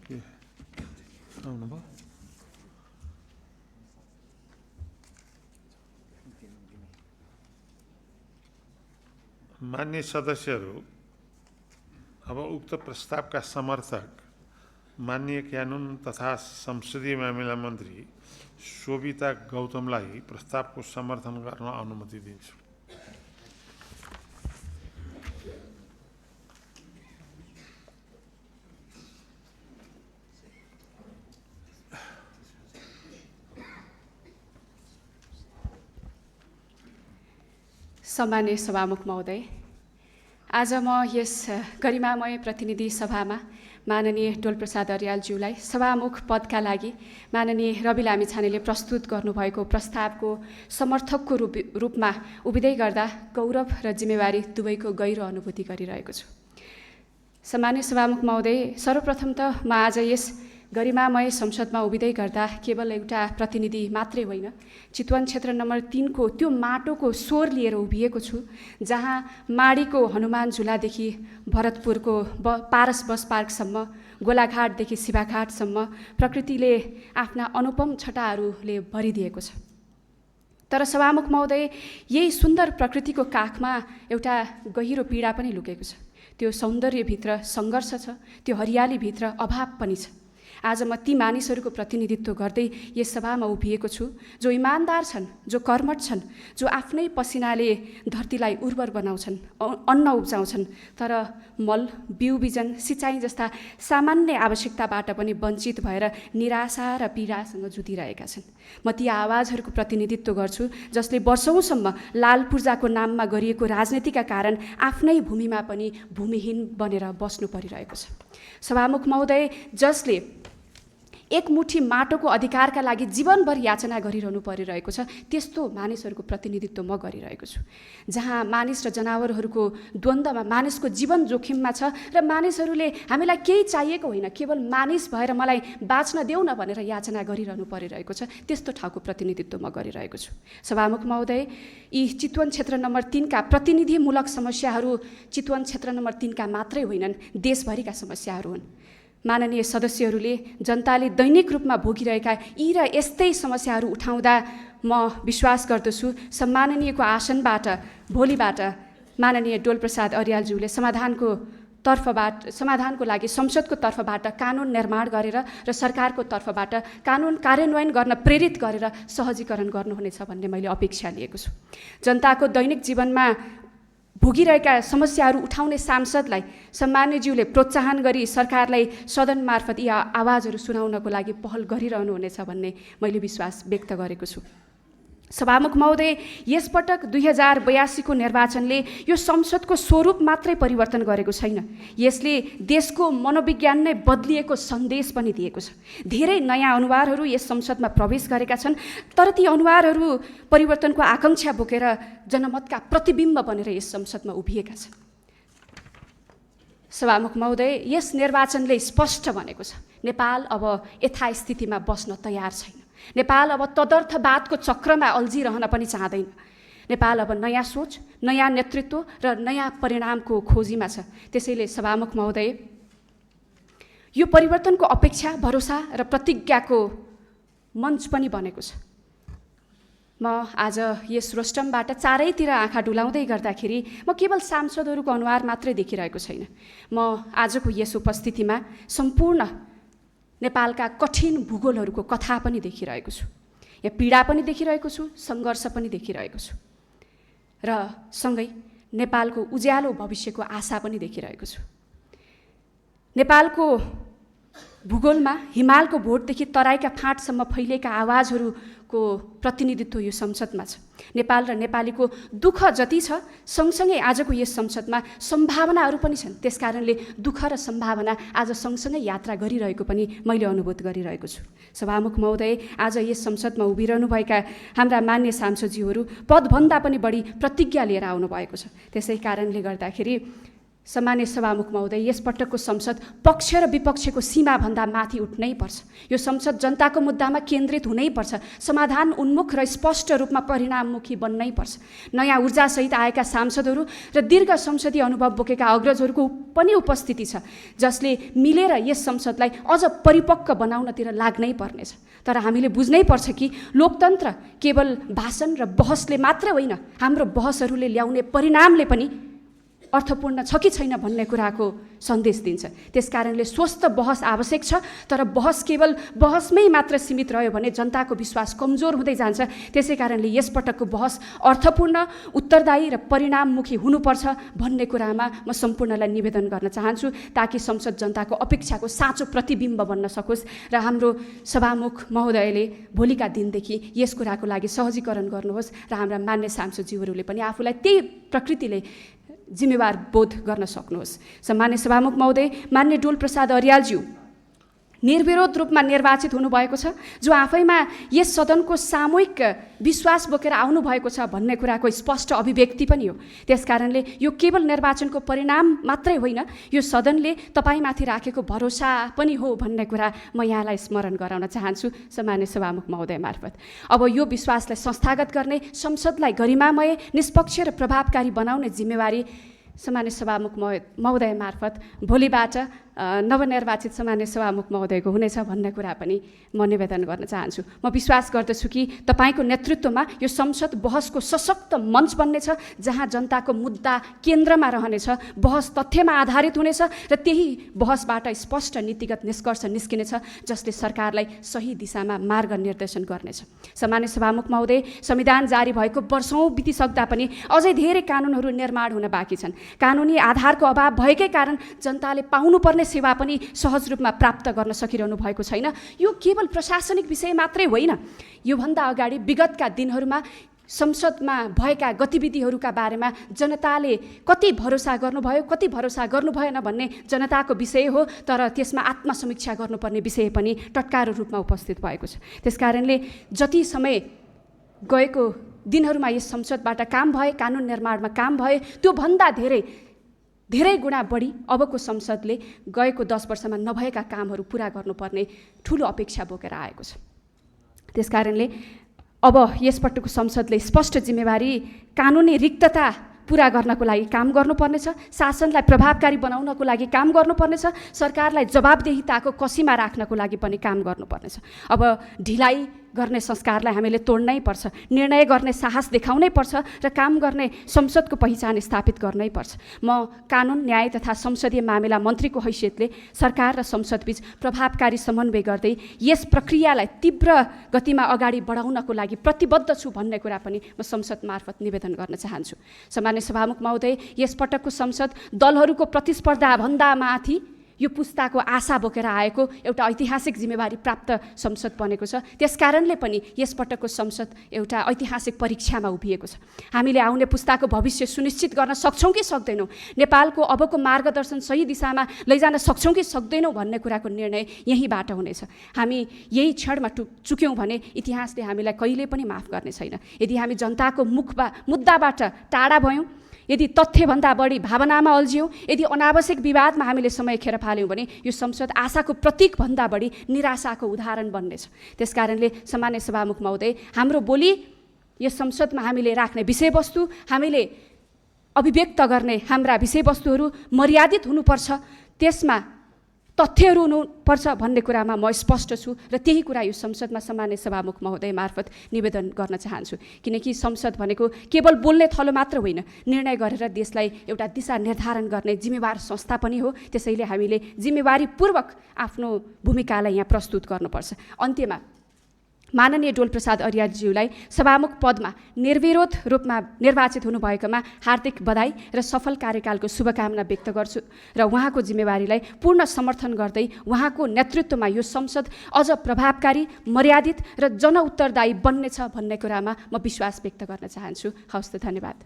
आउनुभयो। मान्य सदस्यहरू, अब उक्त प्रस्तावका समर्थक माननीय कानुन तथा संसदीय मामिला मन्त्री शोभिता गौतमलाई प्रस्तावको समर्थन गर्न अनुमति दिन्छु। सम्मान्य सभामुख महोदय, आज म यस गरिमामय प्रतिनिधि सभामा माननीय डोलप्रसाद अर्यालज्यूलाई सभामुख पदका लागि माननीय रवि लामिछानेले प्रस्तुत गर्नुभएको प्रस्तावको समर्थकको रूपमा उभिँदै गर्दा गौरव र जिम्मेवारी दुवैको गहिरो अनुभूति गरिरहेको छु। सम्मान्य सभामुख महोदय, सर्वप्रथम त म आज यस गरिमामय संसदमा उभिँदै गर्दा केवल एउटा प्रतिनिधि मात्रै होइन, चितवन क्षेत्र नम्बर 3 को त्यो माटोको स्वर लिएर उभिएको छु, जहाँ माडीको हनुमान झुलादेखि भरतपुरको पारस बस पार्कसम्म, गोलाघाटदेखि शिवाघाटसम्म प्रकृतिले आफ्ना अनुपम छटाहरूले भरिदिएको छ। तर सभामुख महोदय, यही सुन्दर प्रकृतिको काखमा एउटा गहिरो पीडा पनि लुकेको छ। त्यो सौन्दर्यभित्र सङ्घर्ष छ, त्यो हरियालीभित्र अभाव पनि छ। आज म ती मानिसहरूको प्रतिनिधित्व गर्दै यस सभामा उभिएको छु, जो इमान्दार छन्, जो कर्मठ छन्, जो आफ्नै पसिनाले धरतीलाई उर्वर बनाउँछन्, अन्न उब्जाउँछन्, तर मल, बिउ बिजन, सिँचाइ जस्ता सामान्य आवश्यकताबाट पनि वञ्चित भएर निराशा र पीडासँग जुधिरहेका छन्। म ती आवाजहरूको प्रतिनिधित्व गर्छु, जसले वर्षौँसम्म लाल पूर्जाको नाममा गरिएको राजनीतिका कारण आफ्नै भूमिमा पनि भूमिहीन बनेर बस्नु परिरहेको छ। सभामुख महोदय, जसले एक मुठी माटोको अधिकारका लागि जीवनभर याचना गरिरहनु परिरहेको छ, त्यस्तो मानिसहरूको प्रतिनिधित्व म गरिरहेको छु। जहाँ मानिस र जनावरहरूको द्वन्द्वमा मानिसको जीवन जोखिममा छ र मानिसहरूले हामीलाई केही चाहिएको होइन, केवल मानिस भएर मलाई बाँच्न देऊ न भनेर याचना गरिरहनु परिरहेको छ, त्यस्तो ठाउँको प्रतिनिधित्व म गरिरहेको छु। सभामुख महोदय, यी चितवन क्षेत्र नम्बर 3 का प्रतिनिधिमूलक समस्याहरू चितवन क्षेत्र नम्बर 3 का मात्रै होइनन्, देशभरिका समस्याहरू हुन्। माननीय सदस्यहरूले जनताले दैनिक रूपमा भोगिरहेका यी र यस्तै समस्याहरू उठाउँदा म विश्वास गर्दछु सम्माननीयको आसनबाट भोलिबाट माननीय डोलप्रसाद अर्यालज्यूले समाधानको लागि संसदको तर्फबाट कानुन निर्माण गरेर र सरकारको तर्फबाट कानुन कार्यान्वयन गर्न प्रेरित गरेर सहजीकरण गर्नुहुनेछ भन्ने मैले अपेक्षा लिएको छु। जनताको दैनिक जीवनमा भोगिरहेका समस्याहरू उठाउने सांसदलाई सम्मान्यज्यूले प्रोत्साहन गरी सरकारलाई सदन मार्फत यी आवाजहरू सुनाउनको लागि पहल गरिरहनुहुनेछ भन्ने मैले विश्वास व्यक्त गरेको छु। सभामुख महोदय, यसपटक 2082 को निर्वाचनले यो संसदको स्वरूप मात्रै परिवर्तन गरेको छैन, यसले देशको मनोविज्ञान नै बदलिएको सन्देश पनि दिएको छ। धेरै नयाँ अनुहारहरू यस संसदमा प्रवेश गरेका छन्, तर ती अनुहारहरू परिवर्तनको आकांक्षा बोकेर जनमतका प्रतिबिम्ब बनेर यस संसदमा उभिएका छन्। सभामुख महोदय, यस निर्वाचनले स्पष्ट भनेको छ नेपाल अब यथास्थितिमा बस्न तयार छैन। नेपाल अब तदर्थवादको चक्रमा अल्झिरहन पनि चाहँदैन। नेपाल अब नयाँ सोच, नयाँ नेतृत्व र नयाँ परिणामको खोजीमा छ। त्यसैले सभामुख महोदय, यो परिवर्तनको अपेक्षा, भरोसा र प्रतिज्ञाको मञ्च पनि बनेको छ। म आज यस रोस्टमबाट चारैतिर आँखा डुलाउँदै गर्दाखेरि म केवल सांसदहरूको अनुहार मात्रै देखिरहेको छैन। म आजको यस उपस्थितिमा सम्पूर्ण नेपालका कठिन भूगोलहरूको कथा पनि देखिरहेको छु। यहाँ पीडा पनि देखिरहेको छु, सङ्घर्ष पनि देखिरहेको छु र सँगै नेपालको उज्यालो भविष्यको आशा पनि देखिरहेको छु। नेपालको भूगोलमा हिमालको भोटदेखि तराईका फाँटसम्म फैलिएका आवाजहरूको प्रतिनिधित्व यो संसदमा छ। नेपाल र नेपालीको दुःख जति छ, सँगसँगै आजको यस संसदमा सम्भावनाहरू पनि छन्। त्यसकारणले दुःख र सम्भावना आज सँगसँगै यात्रा गरिरहेको पनि मैले अनुभूत गरिरहेको छु। सभामुख महोदय, आज यस संसदमा उभिरहनुभएका हाम्रा मान्य सांसदज्यूहरू पदभन्दा पनि बढी प्रतिज्ञा लिएर आउनुभएको छ। त्यसै कारणले गर्दाखेरि सम्मान्य सभामुख महोदय, यसपटकको संसद पक्ष र विपक्षको सीमाभन्दा माथि उठ्नै पर्छ। यो संसद जनताको मुद्दामा केन्द्रित हुनैपर्छ, समाधान उन्मुख र स्पष्ट रूपमा परिणाममुखी बन्नै पर्छ। नयाँ ऊर्जासहित आएका सांसदहरू र दीर्घ संसदीय अनुभव बोकेका अग्रजहरूको पनि उपस्थिति छ, जसले मिलेर यस संसदलाई अझ परिपक्व बनाउनतिर लाग्नै पर्नेछ। तर हामीले बुझ्नै पर्छ कि लोकतन्त्र केवल भाषण र बहसले मात्र होइन, हाम्रो बहसहरूले ल्याउने परिणामले पनि अर्थपूर्ण छ कि छैन भन्ने कुराको सन्देश दिन्छ। त्यसकारणले स्वस्थ बहस आवश्यक छ, तर बहस केवल बहसमै मात्र सीमित रह्यो भने जनताको विश्वास कमजोर हुँदै जान्छ। त्यसै कारणले यसपटकको बहस अर्थपूर्ण, उत्तरदायी र परिणाममुखी हुनुपर्छ भन्ने कुरामा म सम्पूर्णलाई निवेदन गर्न चाहन्छु, ताकि संसद जनताको अपेक्षाको साँचो प्रतिबिम्ब बन्न सकोस् र हाम्रो सभामुख महोदयले भोलिका दिनदेखि यस कुराको लागि सहजीकरण गर्नुहोस् र हाम्रा मान्य सांसदज्यूहरूले पनि आफूलाई त्यही प्रकृतिले जिम्मेवार बोध गर्न सक्नुहोस्। सम्मान्य सभामुख महोदय, मान्य डोल प्रसाद अर्यालज्यू निर्विरोध रूपमा निर्वाचित हुनुभएको छ, जो आफैमा यस सदनको सामूहिक विश्वास बोकेर आउनुभएको छ भन्ने कुराको स्पष्ट अभिव्यक्ति पनि हो। त्यसकारणले यो केवल निर्वाचनको परिणाम मात्रै होइन, यो सदनले तपाईँमाथि राखेको भरोसा पनि हो भन्ने कुरा म यहाँलाई स्मरण गराउन चाहन्छु सम्मान्य सभामुख महोदय मार्फत। अब यो विश्वासलाई संस्थागत गर्ने, संसदलाई गरिमामय, निष्पक्ष र प्रभावकारी बनाउने जिम्मेवारी सम्मान्य सभामुख महोदय मार्फत भोलिबाट नवनिर्वाचित सम्मान्य सभामुख महोदयको हुनेछ भन्ने कुरा पनि म निवेदन गर्न चाहन्छु। म विश्वास गर्दछु कि तपाईँको नेतृत्वमा यो संसद बहसको सशक्त मञ्च बन्नेछ, जहाँ जनताको मुद्दा केन्द्रमा रहनेछ, बहस तथ्यमा आधारित हुनेछ र त्यही बहसबाट स्पष्ट नीतिगत निष्कर्ष निस्किनेछ, जसले सरकारलाई सही दिशामा मार्ग निर्देशन गर्नेछ। सम्मान्य सभामुख महोदय, संविधान जारी भएको वर्षौँ बितिसक्दा पनि अझै धेरै कानुनहरू निर्माण हुन बाँकी छन्। कानुनी आधारको अभाव भएकै कारण जनताले पाउनुपर्ने सेवा पनि सहज रूपमा प्राप्त गर्न सकिरहनु भएको छैन। यो केवल प्रशासनिक विषय मात्रै होइन, योभन्दा अगाडि विगतका दिनहरूमा संसदमा भएका गतिविधिहरूका बारेमा जनताले कति भरोसा गर्नुभयो, कति भरोसा गर्नु भएन भन्ने जनताको विषय हो, तर त्यसमा आत्मसमीक्षा गर्नुपर्ने विषय पनि टटकारो रूपमा उपस्थित भएको छ। त्यसकारणले जति समय गएको दिनहरूमा यस संसदबाट काम भए, कानुन निर्माणमा काम भए, त्योभन्दा धेरै गुणा बढी अबको संसदले गएको 10 वर्षमा नभएका कामहरू पुरा गर्नुपर्ने ठुलो अपेक्षा बोकेर आएको छ। त्यसकारणले अब यसपटकको संसदले स्पष्ट जिम्मेवारी कानुनी रिक्तता पुरा गर्नको लागि काम गर्नुपर्नेछ, शासनलाई प्रभावकारी बनाउनको लागि काम गर्नुपर्नेछ, सरकारलाई जवाबदेहिताको कसीमा राख्नको लागि पनि काम गर्नुपर्नेछ। अब ढिलाइ गर्ने संस्कारलाई हामीले तोड्नै पर्छ, निर्णय गर्ने साहस देखाउनै पर्छ र काम गर्ने संसदको पहिचान स्थापित गर्नै पर्छ। म कानुन, न्याय तथा संसदीय मामिला मन्त्रीको हैसियतले सरकार र संसदबीच प्रभावकारी समन्वय गर्दै यस प्रक्रियालाई तीव्र गतिमा अगाडि बढाउनको लागि प्रतिबद्ध छु भन्ने कुरा पनि म संसद मार्फत निवेदन गर्न चाहन्छु। सम्मान्य सभामुख महोदय, यसपटकको संसद दलहरूको प्रतिस्पर्धा भन्दा माथि यो पुस्ताको आशा बोकेर आएको एउटा ऐतिहासिक जिम्मेवारी प्राप्त संसद बनेको छ। त्यसकारणले पनि यसपटकको संसद एउटा ऐतिहासिक परीक्षामा उभिएको छ। हामीले आउने पुस्ताको भविष्य सुनिश्चित गर्न सक्छौँ कि सक्दैनौँ, नेपालको अबको मार्गदर्शन सही दिशामा लैजान सक्छौँ कि सक्दैनौँ भन्ने कुराको निर्णय यहीँबाट हुनेछ। हामी यही क्षणमा चुक्यौँ भने इतिहासले हामीलाई कहिले पनि माफ गर्ने छैन। यदि हामी जनताको मुद्दाबाट टाढा भयौँ, यदि तथ्यभन्दा बढी भावनामा अल्झियौँ, यदि अनावश्यक विवादमा हामीले समय खेर फाल्यौँ भने यो संसद आशाको प्रतीकभन्दा बढी निराशाको उदाहरण बन्नेछ। त्यसकारणले सम्मान्य सभामुख महोदय, हाम्रो बोली यस संसदमा हामीले राख्ने विषयवस्तु, हामीले अभिव्यक्त गर्ने हाम्रा विषयवस्तुहरू मर्यादित हुनुपर्छ, त्यसमा तथ्यहरू हुनुपर्छ भन्ने कुरामा म स्पष्ट छु र त्यही कुरा यो संसदमा सम्मान्य सभामुख महोदय मार्फत निवेदन गर्न चाहन्छु। किनकि संसद भनेको केवल बोल्ने थलो मात्र होइन, निर्णय गरेर देशलाई एउटा दिशा निर्धारण गर्ने जिम्मेवार संस्था पनि हो। त्यसैले हामीले जिम्मेवारीपूर्वक आफ्नो भूमिकालाई यहाँ प्रस्तुत गर्नुपर्छ। अन्त्यमा माननीय डोल प्रसाद अर्यालज्यूलाई सभामुख पदमा निर्विरोध रूपमा निर्वाचित हुनुभएकोमा हार्दिक बधाई र सफल कार्यकालको शुभकामना व्यक्त गर्छु र उहाँको जिम्मेवारीलाई पूर्ण समर्थन गर्दै उहाँको नेतृत्वमा यो संसद अझ प्रभावकारी, मर्यादित र जनउत्तरदायी बन्नेछ भन्ने कुरामा म विश्वास व्यक्त गर्न चाहन्छु। हवस् त, धन्यवाद।